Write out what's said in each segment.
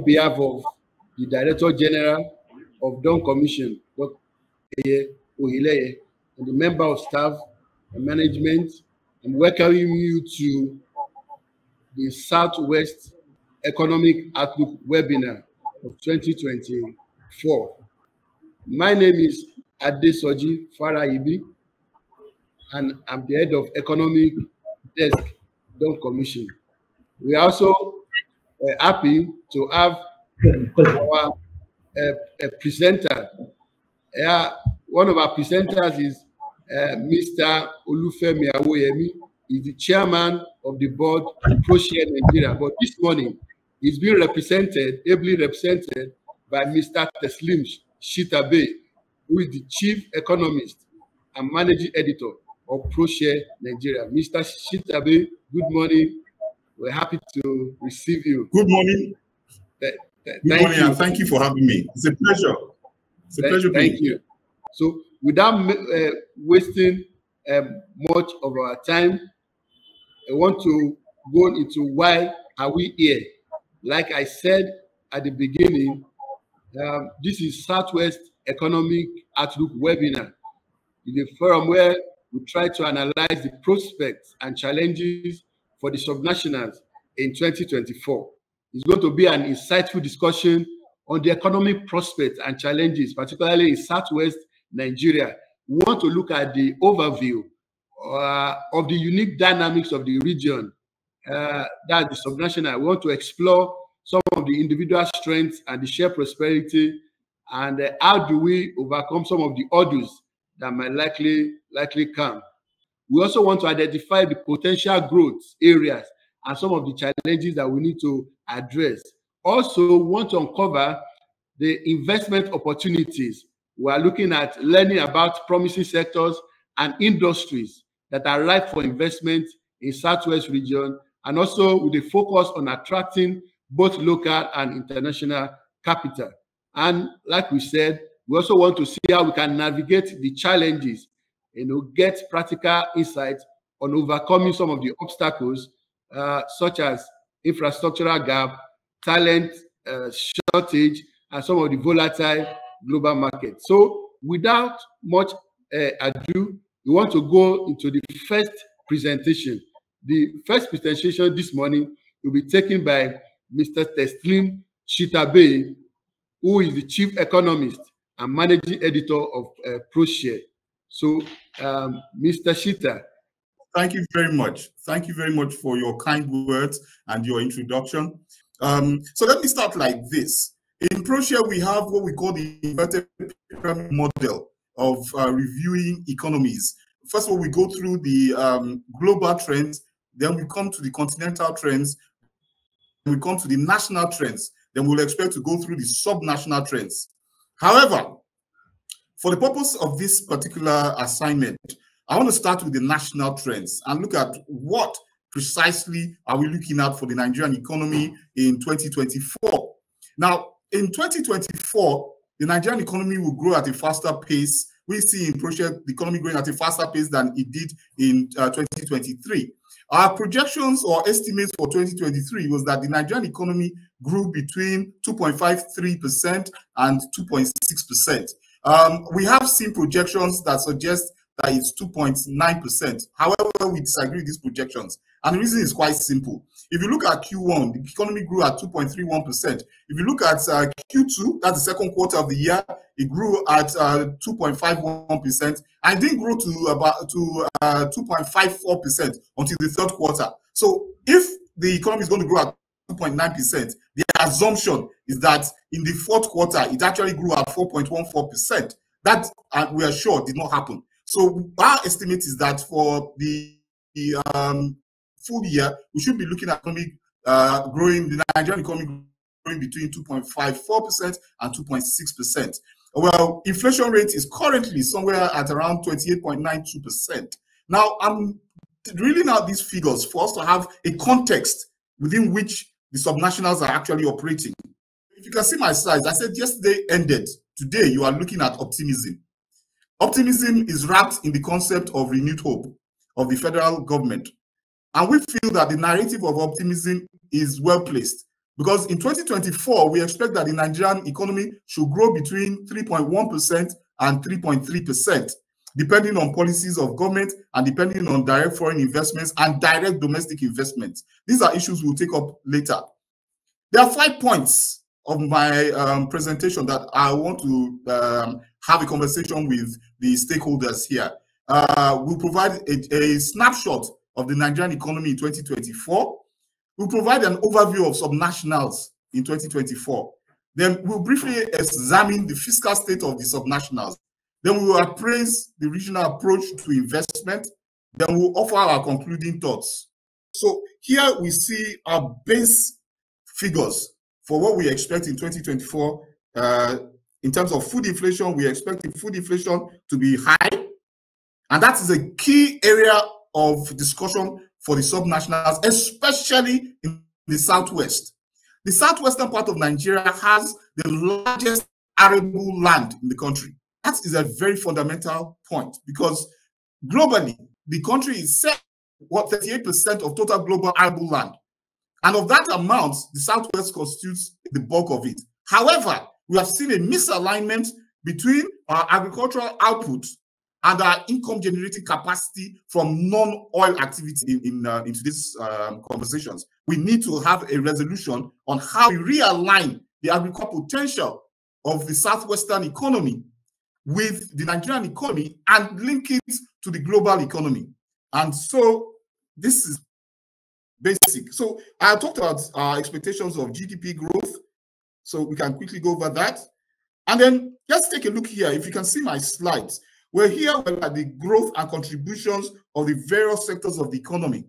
behalf of the Director General of D.A.W.N Commission, Dr. Oyeleye, and the member of staff and management, I'm welcoming you to the Southwest Economic Outlook webinar of 2024. My name is Adesoji Farayibi, and I'm the head of Economic Desk, D.A.W.N Commission. We are also happy to have our presenter. One of our presenters is Mr. Olufemi Awoyemi. He's the chairman of the board Proshare Nigeria. But this morning, he's being ably represented by Mr. Teslim Shitta-Bey, who is the chief economist and managing editor of Proshare Nigeria. Mr. Shitta-Bey, good morning. We're happy to receive you. Good morning. Good morning, and thank you for having me. It's a pleasure. It's a pleasure. Thank you. So, without wasting much of our time, I want to go into why are we here. Like I said at the beginning, this is Southwest Economic Outlook webinar. It's a forum where we try to analyze the prospects and challenges for the subnationals in 2024. It's going to be an insightful discussion on the economic prospects and challenges, particularly in Southwest Nigeria. We want to look at the overview of the unique dynamics of the region, that's the subnational. We want to explore some of the individual strengths and the shared prosperity, and how do we overcome some of the hurdles that might likely come. We also want to identify the potential growth areas and some of the challenges that we need to address. Also, we want to uncover the investment opportunities. We are looking at learning about promising sectors and industries that are ripe for investment in Southwest region, and also with a focus on attracting both local and international capital. And like we said, we also want to see how we can navigate the challenges, get practical insights on overcoming some of the obstacles, such as infrastructural gap, talent shortage, and some of the volatile global market. So without much ado, we want to go into the first presentation. The first presentation this morning will be taken by Mr. Teslim Shitta-Bey, who is the chief economist and managing editor of Proshare. So, Mr. Shitta. Thank you very much. Thank you very much for your kind words and your introduction. So let me start like this. In Proshare, we have what we call the inverted pyramid model of reviewing economies. First of all, we go through the global trends, then we come to the continental trends, we come to the national trends, then we'll expect to go through the sub-national trends. However, for the purpose of this particular assignment, I want to start with the national trends and look at what precisely are we looking at for the Nigerian economy in 2024. Now, in 2024, the Nigerian economy will grow at a faster pace. We see in Proshare the economy growing at a faster pace than it did in 2023. Our projections or estimates for 2023 was that the Nigerian economy grew between 2.53% and 2.6%. We have seen projections that suggest that it's 2.9%. However, we disagree with these projections. And the reason is quite simple. If you look at Q1, the economy grew at 2.31%. If you look at Q2, that's the second quarter of the year, it grew at 2.51%, and it didn't grow to about 2.54% until the third quarter. So if the economy is going to grow at 2.9%, the assumption is that in the fourth quarter, it actually grew at 4.14%. That, we are sure, did not happen. So our estimate is that for the full year, we should be looking at economic growing, the Nigerian economy growing between 2.54% and 2.6%. Well, inflation rate is currently somewhere at around 28.92%. Now, I'm reading out these figures for us to have a context within which the subnationals are actually operating. If you can see my slides, I said yesterday ended. Today, you are looking at optimism. Optimism is wrapped in the concept of renewed hope of the federal government. And we feel that the narrative of optimism is well placed Because in 2024, we expect that the Nigerian economy should grow between 3.1% and 3.3%, depending on policies of government and depending on direct foreign investments and direct domestic investments. These are issues we'll take up later. There are 5 points of my presentation that I want to have a conversation with the stakeholders here. We'll provide a snapshot of the Nigerian economy in 2024. We'll provide an overview of subnationals in 2024. Then we'll briefly examine the fiscal state of the subnationals. Then we will appraise the regional approach to investment. Then we'll offer our concluding thoughts. So here we see our base figures for what we expect in 2024. In terms of food inflation, we expect the food inflation to be high. And that is a key area of discussion for the subnationals, especially in the Southwest. The southwestern part of Nigeria has the largest arable land in the country. That is a very fundamental point because globally, the country is 38% of total global arable land. And of that amount, the Southwest constitutes the bulk of it. However, we have seen a misalignment between our agricultural output and our income generating capacity from non-oil activity into these conversations. We need to have a resolution on how we realign the agricultural potential of the Southwestern economy with the Nigerian economy and link it to the global economy. And so this is basic. So I talked about our expectations of GDP growth. So we can quickly go over that. And then let's take a look here. If you can see my slides, we're here at the growth and contributions of the various sectors of the economy.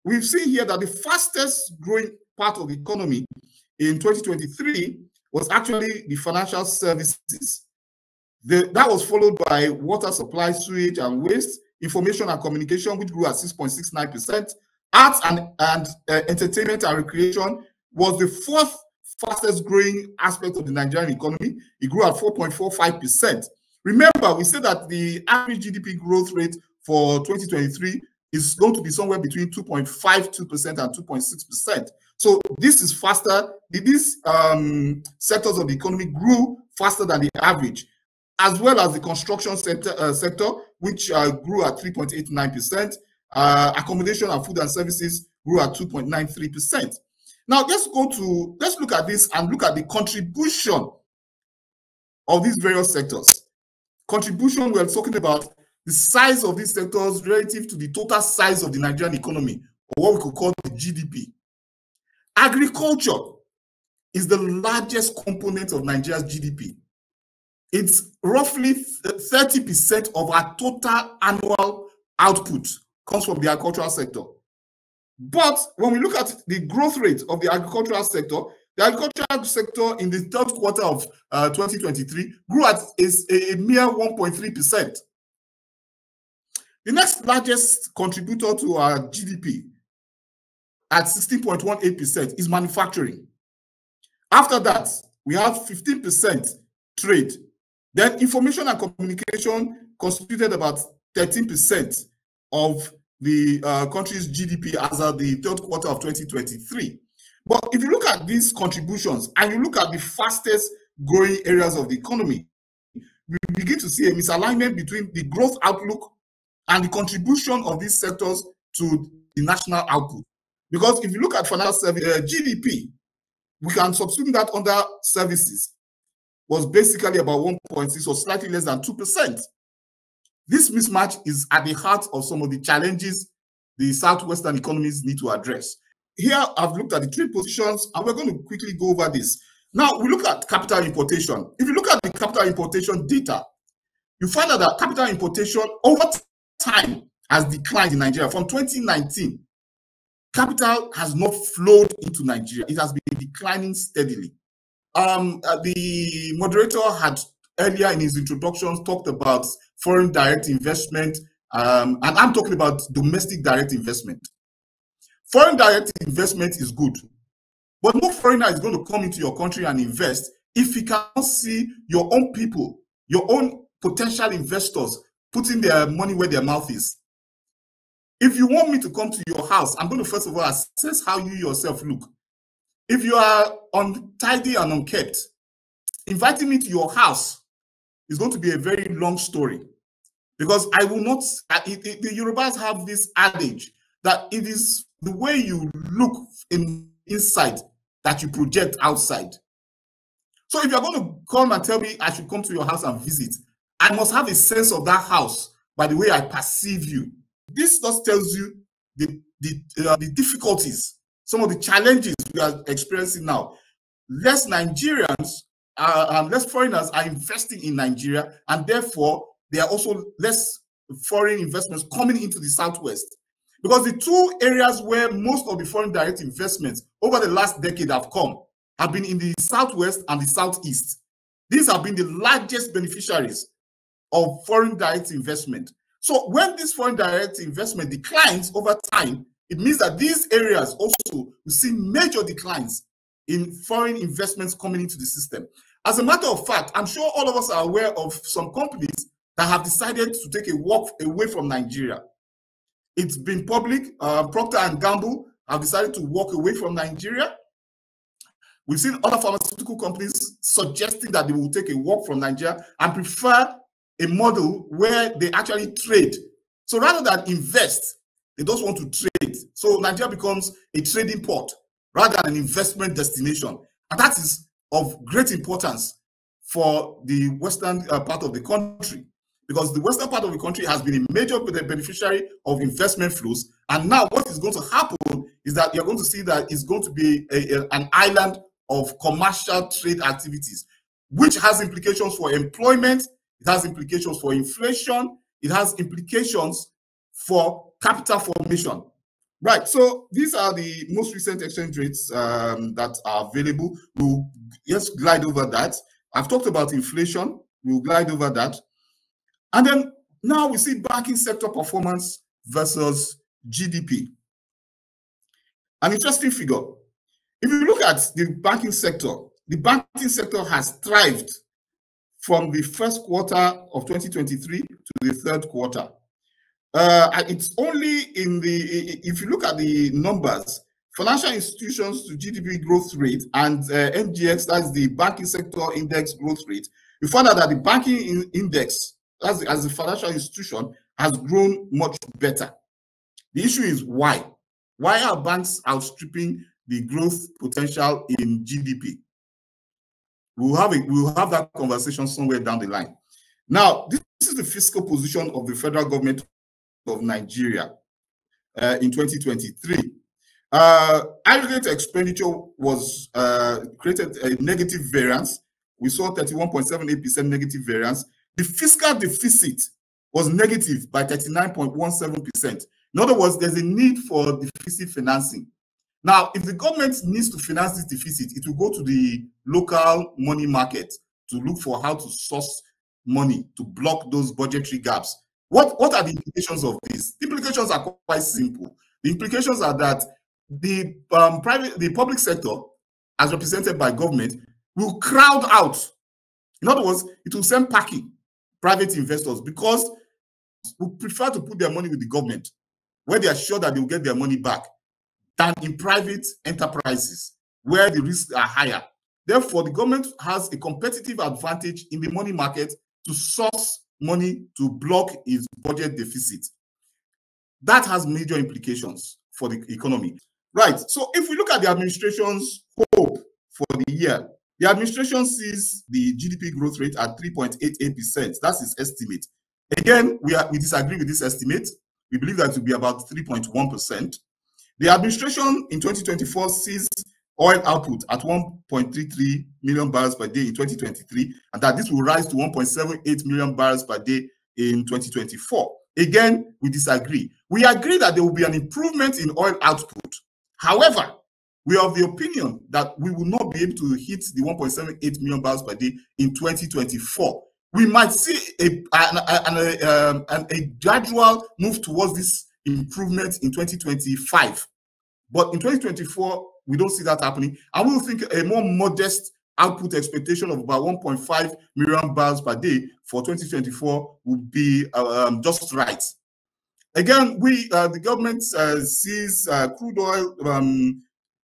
We've seen here that the fastest growing part of the economy in 2023 was actually the financial services. That was followed by water supply, sewage and waste, information and communication, which grew at 6.69%. Arts and entertainment and recreation was the fourth fastest growing aspect of the Nigerian economy. It grew at 4.45%. Remember, we said that the average GDP growth rate for 2023 is going to be somewhere between 2.52% and 2.6%. So this is faster. These sectors of the economy grew faster than the average, as well as the construction sector, which grew at 3.89%. Accommodation and food and services grew at 2.93%. Now let's look at this and look at the contribution of these various sectors. Contribution, we're talking about the size of these sectors relative to the total size of the Nigerian economy, or what we could call the GDP. Agriculture is the largest component of Nigeria's GDP. It's roughly 30% of our total annual output comes from the agricultural sector. But when we look at the growth rate of the agricultural sector in the third quarter of 2023 grew at a mere 1.3%. The next largest contributor to our GDP at 16.18% is manufacturing. After that, we have 15% trade. Then information and communication constituted about 13% of the country's GDP as of the third quarter of 2023. But if you look at these contributions and you look at the fastest growing areas of the economy, we begin to see a misalignment between the growth outlook and the contribution of these sectors to the national output. Because if you look at financial service GDP, we can subsume that under services, was basically about 1.6 or slightly less than 2%. This mismatch is at the heart of some of the challenges the Southwestern economies need to address. Here, I've looked at the trade positions, and we're going to quickly go over this. Now, we look at capital importation. If you look at the capital importation data, you find out that capital importation over time has declined in Nigeria. From 2019, capital has not flowed into Nigeria. It has been declining steadily. The moderator had earlier in his introduction talked about foreign direct investment, and I'm talking about domestic direct investment. Foreign direct investment is good, but no foreigner is going to come into your country and invest if he cannot see your own people, your own potential investors putting their money where their mouth is. If you want me to come to your house, I'm going to first of all assess how you yourself look. If you are untidy and unkept, inviting me to your house is going to be a very long story, because I will not. The Yorubas have this adage that it is the way you look inside that you project outside. So if you're going to come and tell me I should come to your house and visit, I must have a sense of that house by the way I perceive you. This just tells you the difficulties, some of the challenges we are experiencing now. Less Nigerians, less foreigners are investing in Nigeria, and therefore there are also less foreign investments coming into the Southwest. Because the two areas where most of the foreign direct investments over the last decade have come have been in the Southwest and the Southeast. These have been the largest beneficiaries of foreign direct investment. So when this foreign direct investment declines over time, it means that these areas also will see major declines in foreign investments coming into the system. As a matter of fact, I'm sure all of us are aware of some companies that have decided to take a walk away from Nigeria. It's been public. Procter & Gamble have decided to walk away from Nigeria. We've seen other pharmaceutical companies suggesting that they will take a walk from Nigeria and prefer a model where they actually trade. So rather than invest, they just want to trade. So Nigeria becomes a trading port rather than an investment destination. And that is of great importance for the western part of the country, because the western part of the country has been a major beneficiary of investment flows. And now what is going to happen is that you're going to see that it's going to be an island of commercial trade activities, which has implications for employment, it has implications for inflation, it has implications for capital formation. Right, so these are the most recent exchange rates that are available. We'll just glide over that. I've talked about inflation, we'll glide over that. And then now we see banking sector performance versus GDP. An interesting figure. If you look at the banking sector has thrived from the first quarter of 2023 to the third quarter. It's only in the, if you look at the numbers, financial institutions to GDP growth rate and NGX, that's the banking sector index growth rate, you find out that the banking index, as a financial institution, has grown much better. The issue is why? Why are banks outstripping the growth potential in GDP? We'll have that conversation somewhere down the line. Now, this is the fiscal position of the federal government of Nigeria in 2023. Aggregate expenditure was created a negative variance. We saw 31.78% negative variance. The fiscal deficit was negative by 39.17%. In other words, there's a need for deficit financing. Now, if the government needs to finance this deficit, it will go to the local money market to look for how to source money to block those budgetary gaps. What are the implications of this? The implications are quite simple. The implications are that the public sector, as represented by government, will crowd out. In other words, it will send packing private investors, because we prefer to put their money with the government, where they are sure that they will get their money back, than in private enterprises, where the risks are higher. Therefore, the government has a competitive advantage in the money market to source money to block its budget deficit. That has major implications for the economy. Right, so if we look at the administration's hope for the year, the administration sees the GDP growth rate at 3.88%. That's its estimate. Again, we disagree with this estimate. We believe that it will be about 3.1%. The administration in 2024 sees oil output at 1.33 million barrels per day in 2023, and that this will rise to 1.78 million barrels per day in 2024. Again, we disagree. We agree that there will be an improvement in oil output. However, we are of the opinion that we will not be able to hit the 1.78 million barrels per day in 2024. We might see a gradual move towards this improvement in 2025. But in 2024, we don't see that happening. And we will think a more modest output expectation of about 1.5 million barrels per day for 2024 would be just right. Again, the government sees crude oil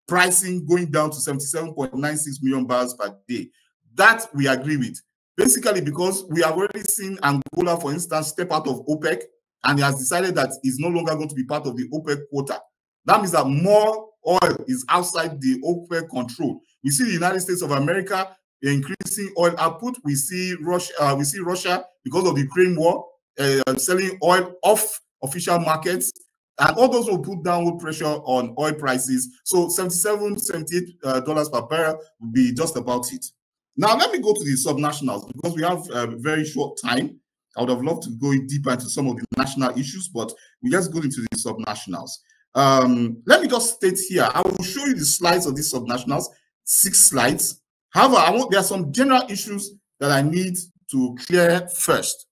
pricing going down to 77.96 million barrels per day. That we agree with. Basically, because we have already seen Angola, for instance, step out of OPEC, and he has decided that he's no longer going to be part of the OPEC quota. That means that more oil is outside the OPEC control. We see the United States of America increasing oil output. We see Russia because of the Ukraine war, selling oil off official markets. And all those will put downward pressure on oil prices. So $77, $78 per barrel will be just about it. Now, let me go to the subnationals because we have a very short time. I would have loved to go deeper into some of the national issues, but we just go into the subnationals. Let me just state here, I will show you the slides of these subnationals, 6 slides. However, there are some general issues that I need to clear first.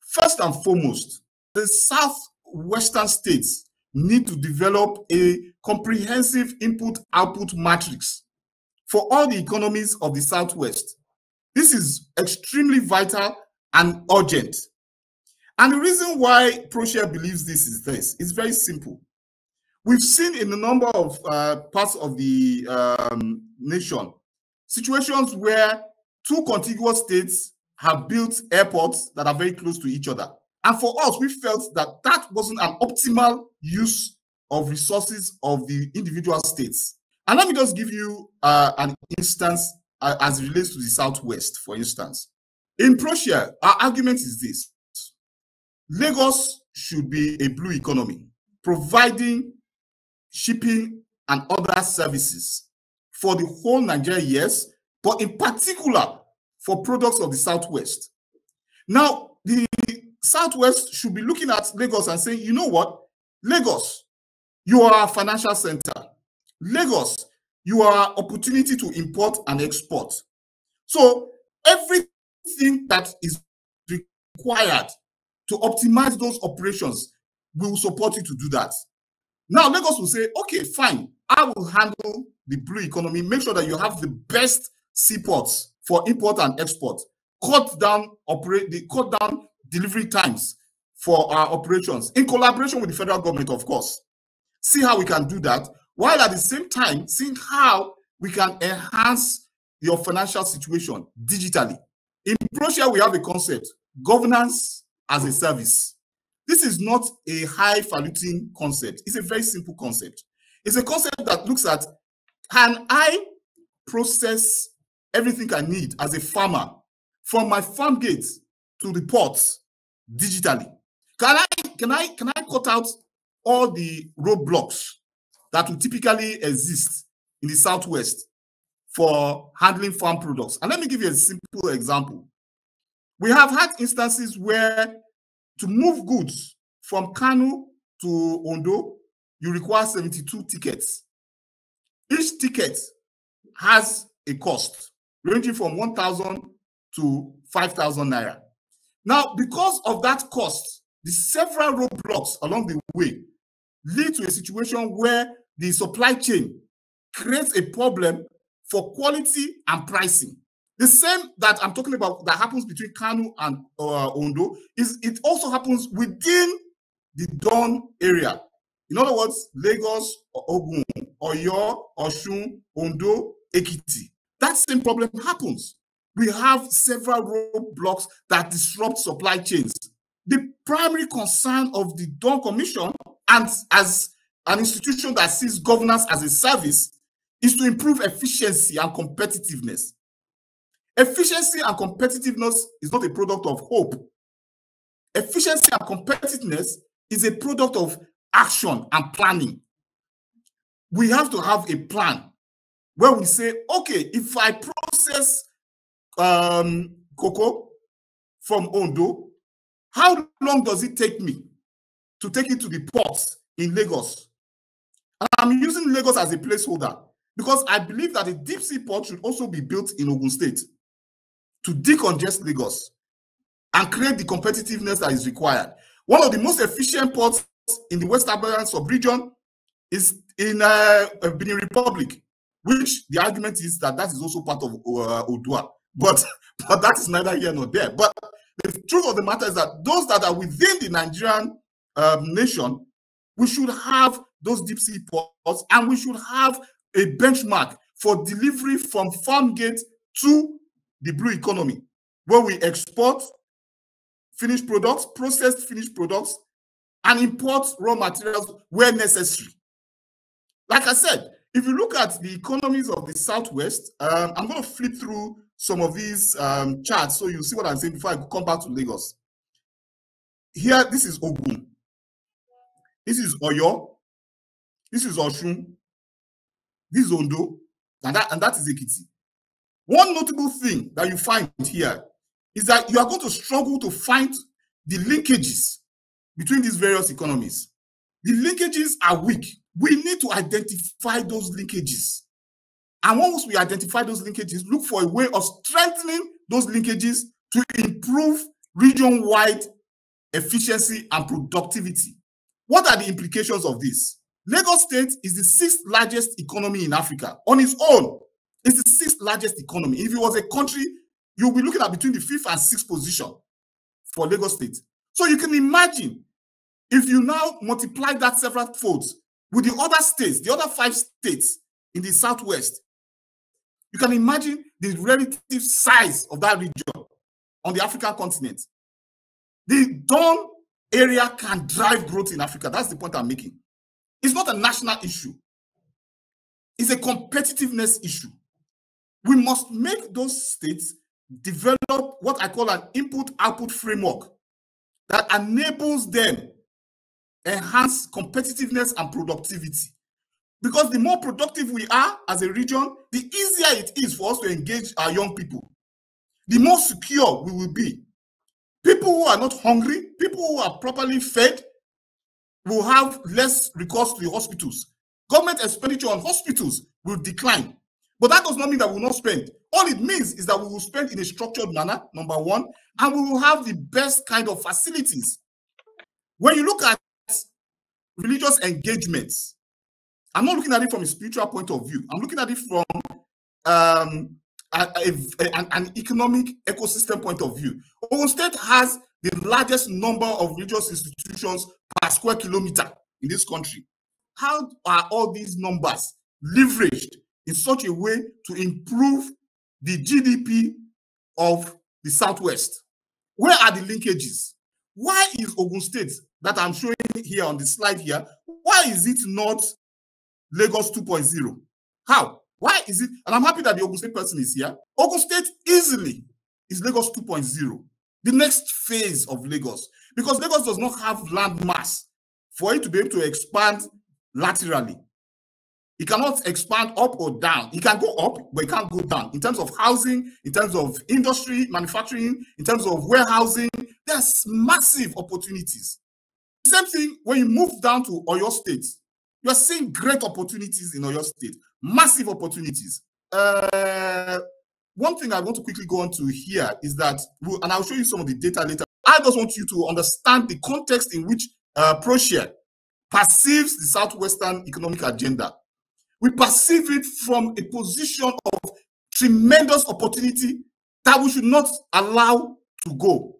First and foremost, the southwestern states need to develop a comprehensive input-output matrix for all the economies of the Southwest. This is extremely vital and urgent. And the reason why Proshare believes this is this. It's very simple. We've seen in a number of parts of the nation, situations where 2 contiguous states have built airports that are very close to each other. And for us, we felt that that wasn't an optimal use of resources of the individual states. And let me just give you an instance as it relates to the Southwest, for instance. In Proshare, our argument is this. Lagos should be a blue economy, providing shipping and other services for the whole Nigeria, yes, but in particular for products of the Southwest. Now, the Southwest should be looking at Lagos and saying, you know what, Lagos, you are a financial center. Lagos, you are opportunity to import and export. So everything that is required to optimize those operations, we will support you to do that. Now, Lagos will say, okay, fine, I will handle the blue economy, make sure that you have the best seaports for import and export, cut down delivery times for our operations, in collaboration with the federal government, of course. See how we can do that, while at the same time seeing how we can enhance your financial situation digitally. In Proshare, we have a concept, governance as a service. This is not a highfalutin concept. It's a very simple concept. It's a concept that looks at, can I process everything I need as a farmer from my farm gate to the ports digitally? Can I cut out all the roadblocks that will typically exist in the Southwest for handling farm products? And let me give you a simple example. We have had instances where to move goods from Kano to Ondo, you require 72 tickets. Each ticket has a cost ranging from 1,000 to 5,000 naira. Now, because of that cost, the several roadblocks along the way lead to a situation where the supply chain creates a problem for quality and pricing. The same that I'm talking about that happens between Kano and Ondo, it also happens within the D.A.W.N area. In other words, Lagos, Ogun, Oyo, Osun, Ondo, Ekiti. That same problem happens. We have several roadblocks that disrupt supply chains. The primary concern of the D.A.W.N Commission, and as an institution that sees governance as a service, is to improve efficiency and competitiveness. Efficiency and competitiveness is not a product of hope. Efficiency and competitiveness is a product of action and planning. We have to have a plan where we say, okay, if I process cocoa from Ondo, how long does it take me to take it to the ports in Lagos? And I'm using Lagos as a placeholder because I believe that a deep sea port should also be built in Ogun State to decongest Lagos and create the competitiveness that is required. One of the most efficient ports in the West African sub-region is in Benin Republic, which the argument is that that is also part of Odua. But that is neither here nor there. But the truth of the matter is that those that are within the Nigerian nation, we should have those deep sea ports, and we should have a benchmark for delivery from farm gate to the blue economy, where we export finished products, processed finished products, and import raw materials where necessary. Like I said, if you look at the economies of the Southwest, I'm going to flip through some of these charts so you see what I'm saying before I come back to Lagos. Here, this is Ogun. This is Oyo. This is Oshun. This is Ondo. And that is Ekiti. One notable thing that you find here is that you are going to struggle to find the linkages between these various economies. The linkages are weak. We need to identify those linkages. And once we identify those linkages, look for a way of strengthening those linkages to improve region-wide efficiency and productivity. What are the implications of this? Lagos State is the 6th largest economy in Africa. On its own, it's the 6th largest economy. If it was a country, you'll be looking at between the 5th and 6th position for Lagos State. So you can imagine if you now multiply that several folds with the other states, the other 5 states in the Southwest, you can imagine the relative size of that region on the African continent. The D.A.W.N area can drive growth in Africa. That's the point I'm making. It's not a national issue. It's a competitiveness issue. We must make those states develop what I call an input-output framework that enables them enhance competitiveness and productivity. Because the more productive we are as a region, the easier it is for us to engage our young people. The more secure we will be. People who are not hungry, people who are properly fed, will have less recourse to the hospitals. Government expenditure on hospitals will decline. But that does not mean that we will not spend. All it means is that we will spend in a structured manner, number one, and we will have the best kind of facilities. When you look at religious engagements, I'm not looking at it from a spiritual point of view. I'm looking at it from an economic ecosystem point of view. Ogun State has the largest number of religious institutions per square kilometer in this country. How are all these numbers leveraged in such a way to improve the GDP of the Southwest? Where are the linkages? Why is Ogun State, that I'm showing here on the slide here, why is it not Lagos 2.0? How? Why is it? And I'm happy that the Ogun State person is here. Ogun State easily is Lagos 2.0, the next phase of Lagos, because Lagos does not have land mass for it to be able to expand laterally. It cannot expand up or down. It can go up, but it can't go down. In terms of housing, in terms of industry, manufacturing, in terms of warehousing, there's massive opportunities. Same thing when you move down to Oyo State. You are seeing great opportunities in Oyo State, massive opportunities. One thing I want to quickly go on to here is that, and I'll show you some of the data later. I just want you to understand the context in which Proshare perceives the Southwestern economic agenda. We perceive it from a position of tremendous opportunity that we should not allow to go.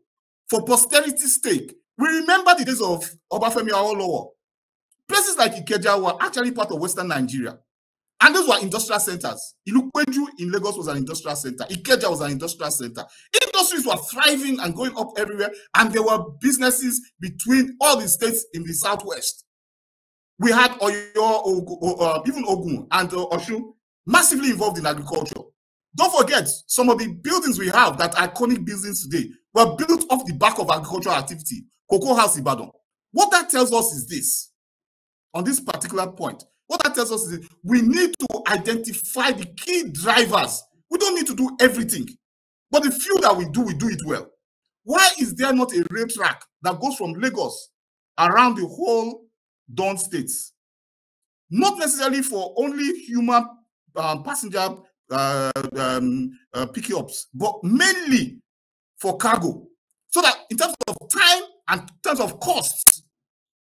For posterity's sake, we remember the days of Obafemi Awolowo. Places like Ikeja were actually part of Western Nigeria. And those were industrial centers. Ilukweju in Lagos was an industrial center. Ikeja was an industrial center. Industries were thriving and going up everywhere. And there were businesses between all the states in the Southwest. We had Oyo, even Ogun and Oshun massively involved in agriculture. Don't forget, some of the buildings we have that are iconic buildings today were built off the back of agricultural activity. Cocoa House Ibadan. What that tells us is this, on this particular point, what that tells us is that we need to identify the key drivers. We don't need to do everything, but the few that we do it well. Why is there not a rail track that goes from Lagos around the whole D.A.W.N states? Not necessarily for only human passenger pickups, but mainly for cargo. So that in terms of time and in terms of costs,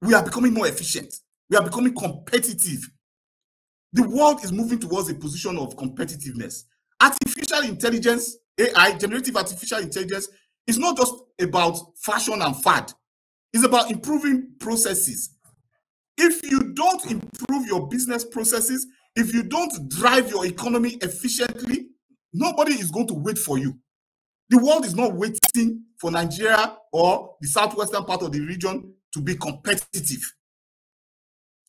we are becoming more efficient. We are becoming competitive. The world is moving towards a position of competitiveness. Artificial intelligence, AI, generative artificial intelligence, is not just about fashion and fad. It's about improving processes. If you don't improve your business processes, if you don't drive your economy efficiently, nobody is going to wait for you. The world is not waiting for Nigeria or the southwestern part of the region to be competitive.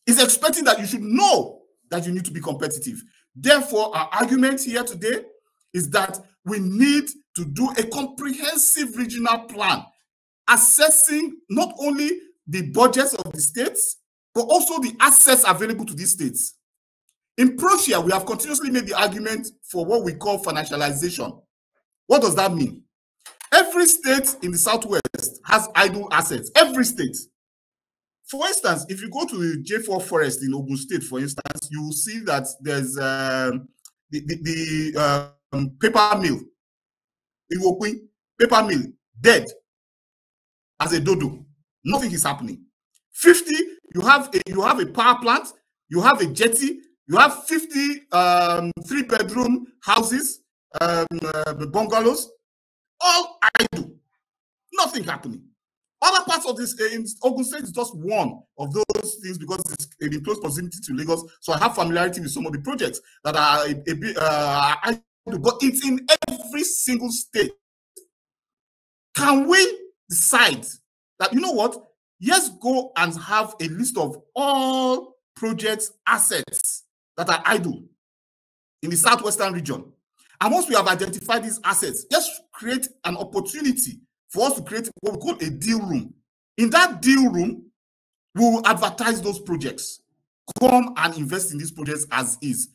It's expecting that you should know that you need to be competitive. Therefore, our argument here today is that we need to do a comprehensive regional plan, assessing not only the budgets of the states, but also the assets available to these states. In Proshare, we have continuously made the argument for what we call financialization. What does that mean? Every state in the Southwest has idle assets. Every state. For instance, if you go to the J4 Forest in Ogun State, for instance, you will see that there's the paper mill, paper mill, dead as a dodo. Nothing is happening. 50, you have a power plant, you have a jetty, you have 50 3-bedroom houses, bungalows, all idle. Nothing happening. Other parts of this, in Ogun State is just one of those things because it's in close proximity to Lagos. So I have familiarity with some of the projects that are a bit idle, but it's in every single state. Can we decide that, you know what? Yes, go and have a list of all projects, assets that are idle in the southwestern region. And once we have identified these assets, just create an opportunity for us to create what we call a deal room. In that deal room, we will advertise those projects. Come and invest in these projects as is.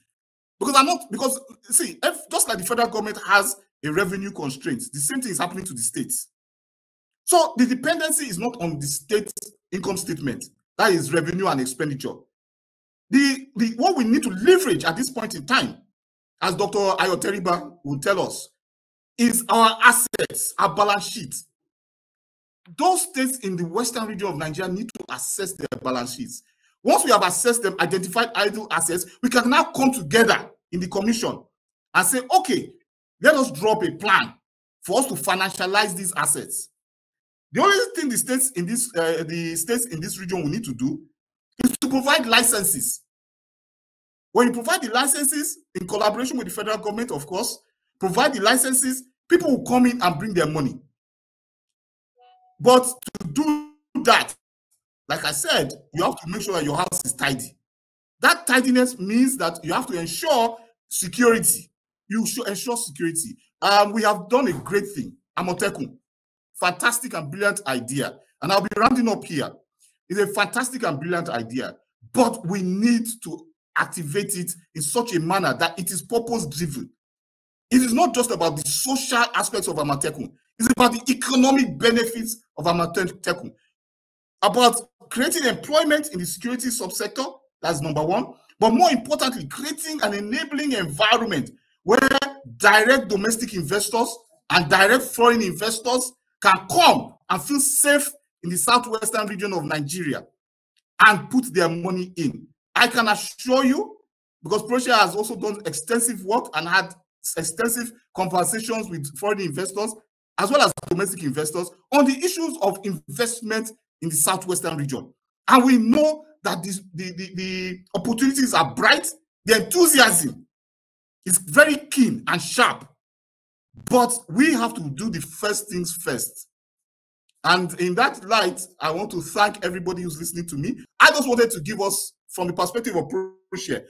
Because see, just like the federal government has a revenue constraint, the same thing is happening to the states. So the dependency is not on the state income statement, that is revenue and expenditure. What we need to leverage at this point in time, as Dr. Ayoteriba will tell us, is our assets, our balance sheet. Those states in the western region of Nigeria need to assess their balance sheets. Once we have assessed them, identified idle assets, we can now come together in the commission and say, okay, let us drop a plan for us to financialize these assets. The only thing the states in this region will need to do is to provide licenses. When you provide the licenses in collaboration with the federal government, of course, provide the licenses, people will come in and bring their money. But to do that, like I said, you have to make sure that your house is tidy. That tidiness means that you have to ensure security. You should ensure security. We have done a great thing. Amotekun. Fantastic and brilliant idea. And I'll be rounding up here. It's a fantastic and brilliant idea. But we need to activate it in such a manner that it is purpose-driven. It is not just about the social aspects of Amatekun. It's about the economic benefits of Amatekun. About creating employment in the security subsector, that's number one. But more importantly, creating an enabling environment where direct domestic investors and direct foreign investors can come and feel safe in the southwestern region of Nigeria and put their money in. I can assure you, because Proshare has also done extensive work and had extensive conversations with foreign investors as well as domestic investors on the issues of investment in the southwestern region. And we know that the opportunities are bright, the enthusiasm is very keen and sharp, but we have to do the first things first. And in that light, I want to thank everybody who's listening to me. I just wanted to give us, from the perspective of Proshare,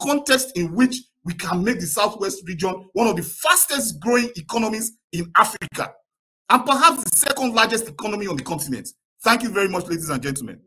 context in which we can make the Southwest region one of the fastest growing economies in Africa, and perhaps the second largest economy on the continent. Thank you very much, ladies and gentlemen.